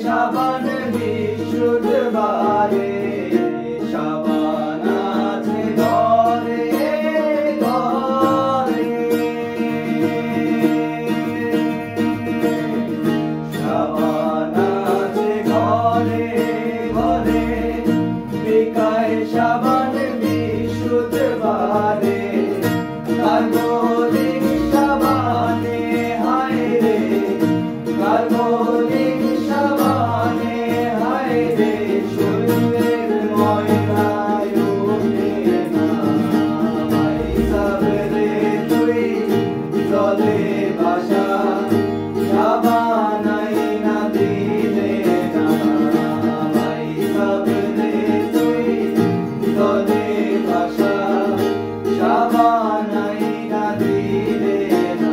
সাবান বিশুদ্ধবারে সাবান আছে ঘরে ঘরে সাবান আছে ঘরে ঘরে বিকায় সাবান বিশুদ্ধবারে কার্বলিক সাবানে হায় রে কার্বলিক সাবানে হায় রে শরীরের ময়লায় ওঠে না ভাই সাবরে তুই জলে ভাসা সাবান আইনা দিলে না ভাই সাবরে তুই জলে ভাসা সাবান আইনা দিলে না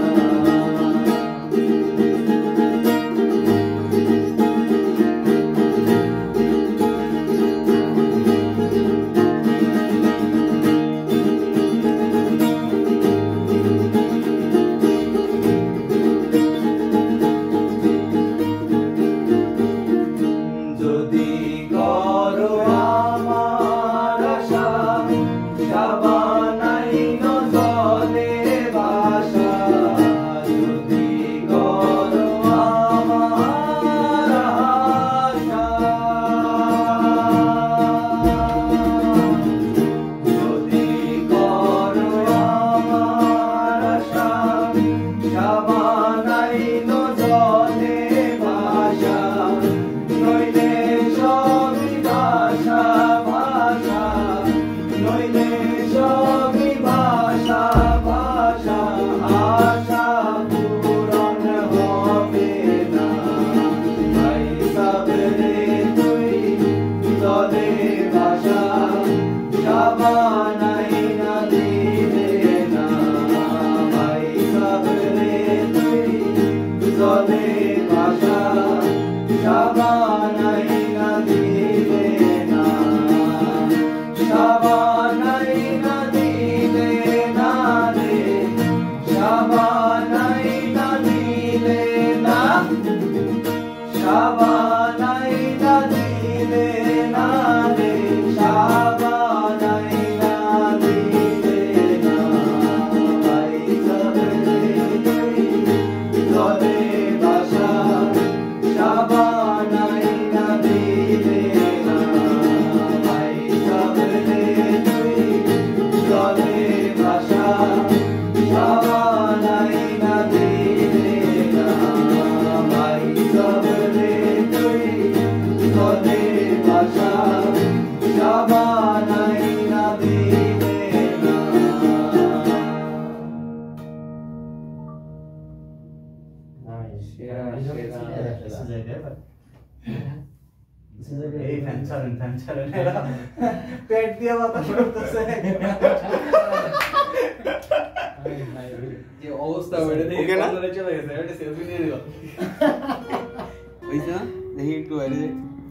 যদি করো আমার আশা সাবান আইনো জলে ভাসা যদি করো আমার আশা যদি করো আমার আশা সাবান আইনো জলে ভাসা নইলে সবই ভাষা ভাষা নইলে সবই ভাষা ভাষা আশা পূরণ হবে না ভাই সাবরে তুই জলে ভাষা সাবান আইনা দিলে না ভাই সাবরে তুই জলে ভাষা সাবান আইনা দিলে না সাবান আইনা দিলে না রে সাবান আইনা দিলে না সাবান আইনা দিলে না রে সাবান আইনা দিলে না ভাই সাবরে তুই জলে ভাসা সাবান আইনা দিলে না ভাই সাবরে তুই জলে ভাসা সাবান আইনা দিলে না ভাই সাবরে তুই জলে ভাসা সাবান আইনা দিলে না এই ফ্যান ছাড়েন এরা পেট দিয়ে বাতাস করতেছে যে অবস্থা বেড়ে দেখে চলে গেছে এটা সেলফি নিয়ে নিল ওইটা দেখি একটু বাইরে